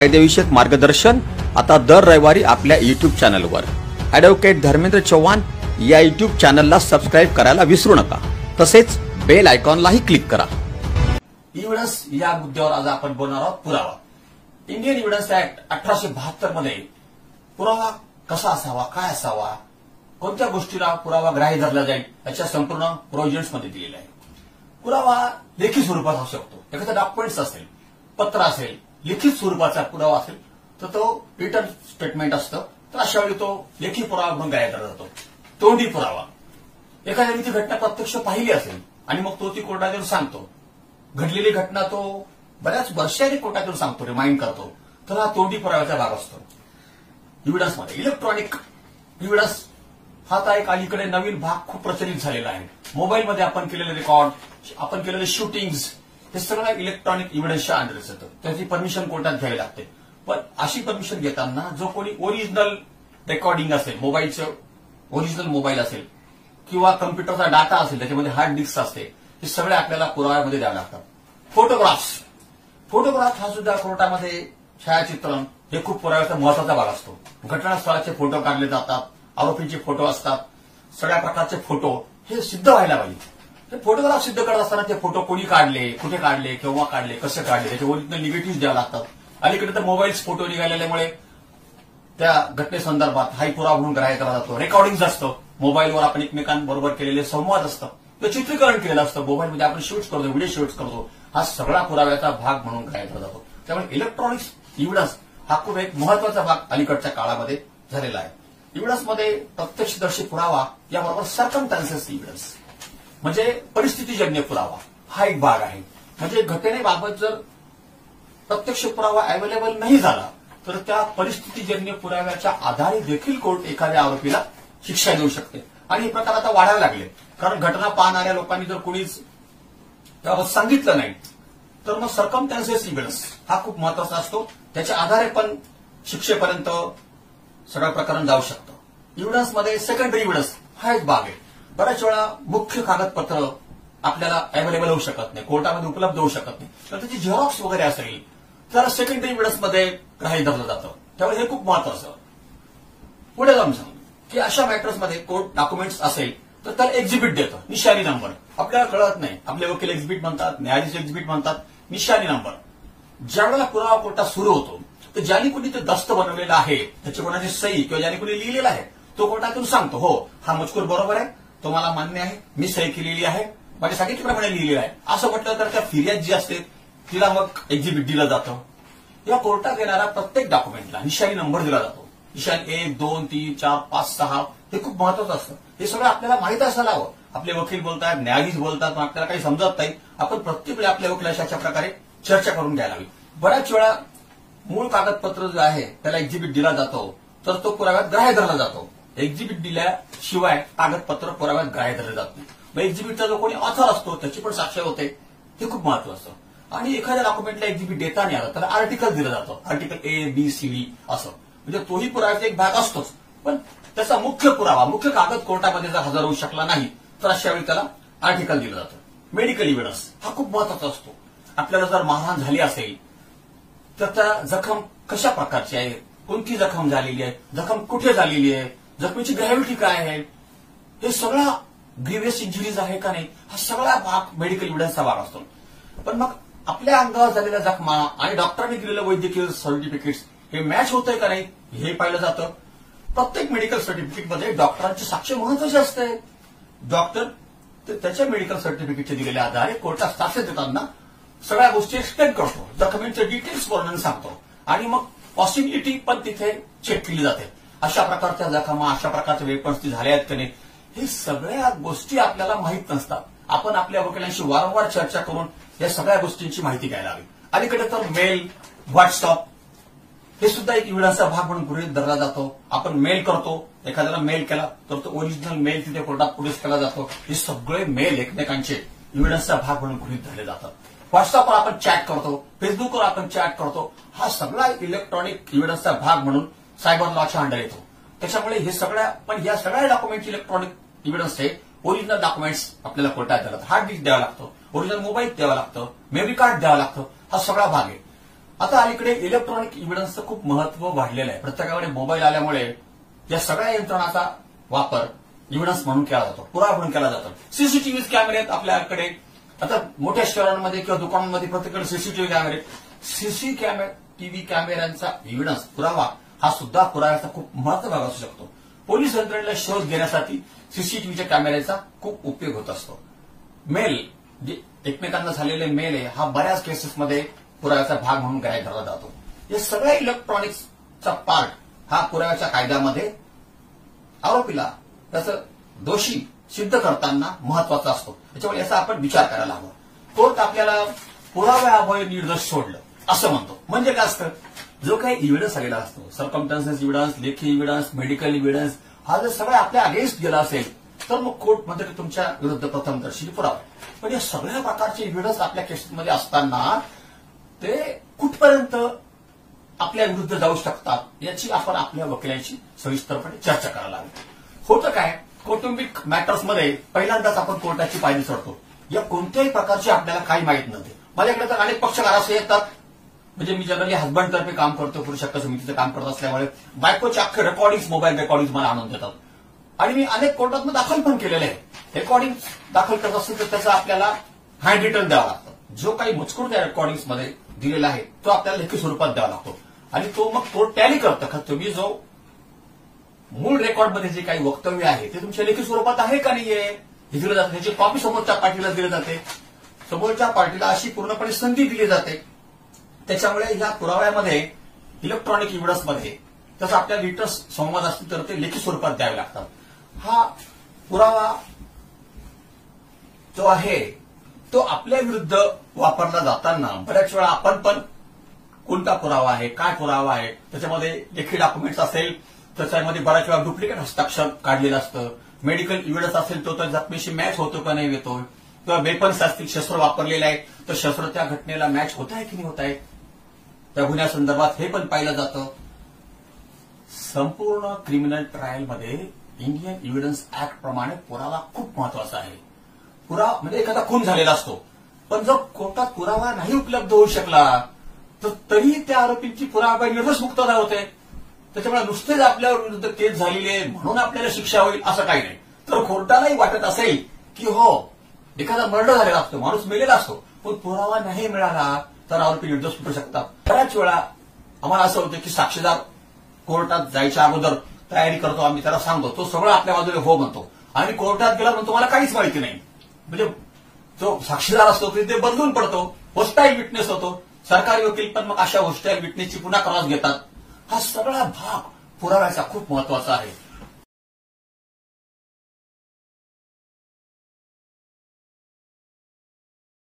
कायदेविषयक मार्गदर्शन आता दर रविवारी आपल्या युट्यूब चॅनलवर ॲडव्होकेट धर्मेंद्र चव्हाण या युट्यूब चॅनलला सबस्क्राईब करायला विसरू नका। तसेच बेल आयकॉनलाही क्लिक करा। एव्हिडन्स या मुद्द्यावर आज आपण बोलणार आहोत। पुरावा। इंडियन एव्हिडन्स ऍक्ट 1872 मध्ये पुरावा कसा असावा, काय असावा, कोणत्या गोष्टीला पुरावा ग्राह्य धरला जाईल याच्या संपूर्ण प्रोव्हिजन्स मध्ये दिलेला आहे। पुरावा लेखी स्वरूपात असू शकतो, एखादा डॉक्युमेंट्स असेल, पत्र असेल, लिखित स्वरूपाचा पुरावा असेल तर तो रिटर्न स्टेटमेंट असतं, तर अशा वेळी तो लेखी पुरावा म्हणून ग्राह्य धरला जातो। तोंडी पुरावा, एखाद्याने ती घटना प्रत्यक्ष पाहिली असेल आणि मग तो ती कोर्टात येऊन सांगतो, घडलेली घटना तो बऱ्याच वर्षांनी कोर्टात येऊन सांगतो, रिमाइंड करतो, तर हा तोंडी पुराव्याचा भाग असतो। एव्हिडन्समध्ये इलेक्ट्रॉनिक एव्हिडन्स हा आता एक अलीकडे नवीन भाग खूप प्रचलित झालेला आहे। मोबाईलमध्ये आपण केलेले रेकॉर्ड, आपण केलेले शूटिंग्स, हे सगळं इलेक्ट्रॉनिक एव्हिडन्सच्या अंडर येतं। त्याची परमिशन कोर्टात घ्यावी लागते। पण अशी परमिशन घेताना जो कोणी ओरिजिनल रेकॉर्डिंग असेल, मोबाईलचं ओरिजिनल मोबाईल असेल किंवा कम्प्युटरचा डाटा असेल, त्याच्यामध्ये हार्ड डिस्क असते, हे सगळे आपल्याला पुराव्यामध्ये द्यावे लागतात। फोटोग्राफ हा सुद्धा कोर्टामध्ये छायाचित्रण हे खूप पुराव्याचा महत्वाचा भाग असतो। घटनास्थळाचे फोटो काढले जातात, आरोपींचे फोटो असतात, सगळ्या प्रकारचे फोटो हे सिद्ध व्हायला पाहिजे। ते फोटोग्राफ सिद्ध करत असताना ते फोटो कोणी काढले, कुठे काढले, केव्हा काढले, कसे काढले, त्याचे ओरिजिनल निगेटिव्ह द्यावे लागतात। अलीकडे तर मोबाईल्स फोटो निघालेल्यामुळे त्या घटनेसंदर्भात हाही पुरावा म्हणून ग्राह्य केला जातो। रेकॉर्डिंग असतं, मोबाईलवर आपण एकमेकांबरोबर केलेले संवाद असतं, ते चित्रीकरण केलेलं असतं, मोबाईलमध्ये आपण शूट्स करतो, व्हिडिओ शूट्स करतो, हा सगळा पुराव्याचा भाग म्हणून ग्राह्य केला जातो। त्यामुळे इलेक्ट्रॉनिक्स एव्हिडन्स हा खूप एक महत्वाचा भाग अलीकडच्या काळामध्ये झालेला आहे। एव्हिडन्समध्ये प्रत्यक्षदर्शी पुरावा याबरोबर सर्कमस्टॅन्सेस एव्हिडन्स म्हणजे परिस्थितीजन्य पुरावा हा एक भाग आहे। म्हणजे घटनेबाबत जर प्रत्यक्ष पुरावा अवेलेबल नाही झाला तर त्या परिस्थितीजन्य पुराव्याच्या आधारे देखील कोर्ट एखाद्या आरोपीला शिक्षा देऊ शकते। आणि हे प्रकार आता वाढायला लागले, कारण घटना पाहणाऱ्या लोकांनी जर कोणीच त्याबाबत सांगितलं नाही तर मग सर्कमस्टॅन्सेस एव्हिडन्स हा खूप महत्वाचा असतो। त्याच्या आधारे पण शिक्षेपर्यंत सगळं प्रकरण जाऊ शकतं। एव्हिडन्समध्ये सेकंडरी एव्हिडन्स हा एक भाग आहे। बऱ्याच वेळा मुख्य कागदपत्र आपल्याला अवेलेबल होऊ शकत नाही, कोर्टामध्ये उपलब्ध होऊ शकत नाही, तर त्याची झेरॉक्स वगैरे असेल तर सेकंडरी एव्हिडन्समध्ये ग्राह्य धरलं जातं। त्यामुळे हे खूप महत्वाचं। पुढे जाऊन सांगू की अशा मॅटर्समध्ये कोर्ट डॉक्युमेंट्स असेल तर त्याला एक्झिबिट देतं, निशाणी नंबर। आपल्याला कळत नाही, आपले वकील एक्झिबिट म्हणतात, न्यायाधीश एक्झिबिट म्हणतात, निशाणी नंबर। ज्यावेळेला पुरावा कोर्टात सुरू होतो तर ज्याने कोणी ते दस्त बनवलेला आहे, त्याची कोणाची सही किंवा ज्याने कोणी लिहिलेला आहे तो कोर्टातून सांगतो, हो हा मजकूर बरोबर आहे, तो मला मान्य आहे, मी सही केलेली आहे, माझ्या सांगितल्याप्रमाणे लिहिलेलं आहे, असं म्हटलं तर त्या फिर्याद जी असते तिला मग एक्झिबिट दिलं जातं। या कोर्टात येणाऱ्या प्रत्येक डॉक्युमेंटला निशाणी नंबर दिला जातो। निशाणी 1, 2, 3, 4, 5, 6 हे खूप महत्वाचं असतं। हे सगळं आपल्याला माहित असायला हवं। आपले वकील बोलतात, न्यायाधीश बोलतात, मग आपल्याला काही समजत नाही, आपण प्रत्येक वेळी आपल्या वकिलाशी अशा प्रकारे चर्चा करून घ्यायला हवी। बऱ्याच वेळा मूळ कागदपत्र जे आहे त्याला एक्झिबिट दिला जातो तर तो पुराव्यात ग्राह्य धरला जातो। एक्झिबिट दिल्याशिवाय कागदपत्र पुराव्यात ग्राह्य धरले जात नाही। मग एक्झिबिटचा जो कोणी ऑथर असतो त्याची पण साक्ष होते, हे खूप महत्वाचं। आणि एखाद्या डॉक्युमेंटला एक्झिबिट देता नाही आलं तर आर्टिकल दिलं जातं, article A, B, C, D असं, म्हणजे तोही पुराव्याचा एक भाग असतोच। पण त्याचा मुख्य पुरावा, मुख्य कागद कोर्टामध्ये जर हजर होऊ शकला नाही तर अशा वेळी त्याला आर्टिकल दिलं जातं। मेडिकल एव्हिडन्स हा खूप महत्वाचा असतो। आपल्याला जर मारहाण झाली असेल तर त्या जखम कशा प्रकारची आहे, कोणती जखम झालेली आहे, जखम कुठे झालेली आहे, जखमेची ग्रॅव्हिटी काय आहे, हे सगळा ग्रीवियस इंजुरीज आहे का नाही, हा सगळा भाग मेडिकल एव्हिडन्सचा भाग असतो। पण मग आपल्या अंगावर झालेल्या जखमा आणि डॉक्टरांनी दिलेलं वैद्यकीय सर्टिफिकेट्स हे मॅच होतंय का नाही हे पाहिलं जातं। प्रत्येक मेडिकल सर्टिफिकेटमध्ये डॉक्टरांची साक्ष महत्वाची असते। डॉक्टर त्याच्या मेडिकल सर्टिफिकेटचे दिलेल्या आधारे कोर्टात साक्ष देताना सगळ्या गोष्टी एक्सप्लेन करतो, डॉक्युमेंटचे डिटेल्स वर्णन सांगतो आणि मग पॉसिबिलिटी पण तिथे चेक केली जाते। अशा प्रकारच्या जखमा, अशा प्रकारचे वेपन्स झाले आहेत की नाही, हे सगळ्या गोष्टी आपल्याला माहीत नसतात। आपण आपल्या वकिलांशी वारंवार चर्चा करून या सगळ्या गोष्टींची माहिती घ्यायला हवी। अलीकडे तर मेल, व्हॉट्सअप हे सुद्धा एक एव्हिडन्सचा भाग म्हणून गृहीत धरला जातो। आपण मेल करतो, एखाद्याला मेल केला तर तो ओरिजिनल मेल तिथे कोर्टात प्रोड्यूस केला जातो। हे सगळे मेल एकमेकांचे एव्हिडन्सचा भाग म्हणून गृहीत धरले जातात। व्हॉट्सअपवर आपण चॅट करतो, फेसबुकवर आपण चॅट करतो, हा सगळा इलेक्ट्रॉनिक एव्हिडन्सचा भाग म्हणून सायबर लॉच्या अंडर येतो। त्याच्यामुळे हे सगळ्या पण या सगळ्या डॉक्युमेंटची इलेक्ट्रॉनिक एव्हिडन्स हे ओरिजिनल डॉक्युमेंट्स आपल्याला कोर्टात द्यावं लागतं, हार्ड डिस्क द्यावं लागतं, ओरिजिनल मोबाईल द्यावं लागतं, मेमरी कार्ड द्यावं लागतं, हा सगळा भाग आहे। आता अलीकडे इलेक्ट्रॉनिक इव्हिडन्सचं खूप महत्व वाढलेलं आहे. प्रत्येकाकडे मोबाईल आल्यामुळे या सगळ्या यंत्रणाचा वापर इव्हिडन्स म्हणून केला जातो, पुरावा म्हणून केला जातो. सीसीटीव्ही कॅमेरे आहेत आपल्याकडे. आता मोठ्या शहरांमध्ये किंवा दुकानांमध्ये प्रत्येकाकडे सीसीटीव्ही कॅमेरे. टीव्ही कॅमेऱ्यांचा इव्हिडन्स पुरावा हा सुद्धा पुराव्याचा खूप महत्त्वाचा भाग असू शकतो. पोलीस यंत्रणेला शोध घेण्यासाठी सीसीटीव्हीच्या कॅमेऱ्याचा खूप उपयोग होत असतो. मेल जे एकमेकांना झालेले मेल आहे हा बऱ्याच केसेसमध्ये पुराव्याचा भाग म्हणून ग्राह्य धरला जातो. या सगळ्या इलेक्ट्रॉनिक्सचा पार्ट हा पुराव्याच्या कायद्यामध्ये आरोपीला त्याचं दोषी सिद्ध करताना महत्वाचा असतो. त्याच्यामुळे याचा आपण विचार करायला हवा. कोर्ट आपल्याला पुराव्याअभावी निर्दोष सोडलं असं म्हणतो. म्हणजे काय असतं, जो काही इव्हिडन्स आलेला असतो, सर्कमस्टन्सेस इव्हिडन्स, लेखी इव्हिडन्स, मेडिकल इव्हिडन्स, हा जर सगळं आपल्या अगेन्स्ट गेला असेल तर मग कोर्ट म्हणते की तुमच्या विरुद्ध प्रथमदर्शी पुरावा. पण या सगळ्या प्रकारचे इव्हिडन्स आपल्या केसेसमध्ये असताना ते कुठपर्यंत आपल्या विरुद्ध जाऊ शकतात याची आपण आपल्या वकिलांशी सविस्तरपणे चर्चा करायला हवी. होतं काय, कौटुंबिक मॅटर्समध्ये पहिल्यांदाच आपण कोर्टाची पायरी चढतो. या कोणत्याही प्रकारची आपल्याला काही माहीत नव्हते. माझ्याकडे तर अनेक पक्षकार असे येतात, म्हणजे मी जनरली हजबंडतर्फे काम करतो, पुरुष हक्क समितीचं काम करत असल्यामुळे बायकोचे अख्खे रेकॉर्डिंग्स, मोबाईल रेकॉर्डिंग्स मला आणून देतात. आणि मी अनेक कोर्टात दाखल पण केलेले आहे. रेकॉर्डिंग दाखल करत असेल तर त्याचा आपल्याला हँड रिटर्न द्यावा लागतो. जो काही मजकूर त्या रेकॉर्डिंग्समध्ये दिलेला आहे तो आपल्याला लेखी स्वरूपात द्यावा लागतो. आणि तो मग कोर्ट टॅली करतं का तुम्ही जो मूळ रेकॉर्डमध्ये जे काही वक्तव्य आहे ते तुमच्या लेखी स्वरूपात आहे का नाहीये हे दिलं जातं. त्याची कॉपी समोरच्या पार्टीला दिली जाते. समोरच्या पार्टीला अशी पूर्णपणे संधी दिली जाते. त्याच्यामुळे या पुराव्यामध्ये इलेक्ट्रॉनिक इव्हिडन्समध्ये तसं आपल्या लिटर्स संवाद असतील तर ते लेखी स्वरूपात द्यावे लागतात. हा पुरावा जो आहे तो आपल्या विरुद्ध वापरला जाताना बऱ्याच वेळा आपण पण कोणता पुरावा आहे, काय पुरावा आहे, त्याच्यामध्ये लेखी डॉक्युमेंट्स असेल त्याच्यामध्ये बऱ्याच वेळा डुप्लिकेट हस्ताक्षर काढलेलं असतं. मेडिकल इव्हिडन्स असेल तो तर जखमीशी मॅच होतो का नाही येतो, किंवा वेपन्स असतील, शस्त्र वापरलेलं आहे तर शस्त्र त्या घटनेला मॅच होत आहे की नाही होत आहे, त्या गुन्ह्यासंदर्भात हे पण पाहिलं जातं. संपूर्ण क्रिमिनल ट्रायलमध्ये इंडियन इव्हिडन्स ऍक्ट प्रमाणे पुरावा खूप महत्वाचा आहे. पुरावा म्हणजे एखादा खून झालेला असतो, पण जर कोर्टात पुरावा नाही उपलब्ध होऊ शकला तर तरी त्या आरोपींची पुरावा निर्दोष मुक्तता होते. त्याच्यामुळे नुसतेच आपल्या विरुद्ध केस झालेली आहे म्हणून आपल्याला शिक्षा होईल असं काही नाही. तर कोर्टालाही वाटत असेल की हो एखादा मर्डर झालेला असतो, माणूस मेलेला असतो, पण पुरावा नाही मिळाला तर आरोपी निर्दोष सुटू शकतात. बऱ्याच वेळा आम्हाला असं होतं की साक्षीदार कोर्टात जायच्या अगोदर तयारी करतो, आम्ही त्याला सांगतो, तो सगळं आपल्या बाजूने हो म्हणतो आणि कोर्टात गेला म्हणून तुम्हाला काहीच माहिती नाही. म्हणजे जो साक्षीदार असतो ते बदलून पडतो, होस्टाईल विटनेस होतो. सरकारी वकील पण मग अशा होस्टाईल विटनेसची पुन्हा क्रॉस घेतात. हा सगळा भाग पुराव्याचा खूप महत्वाचा आहे.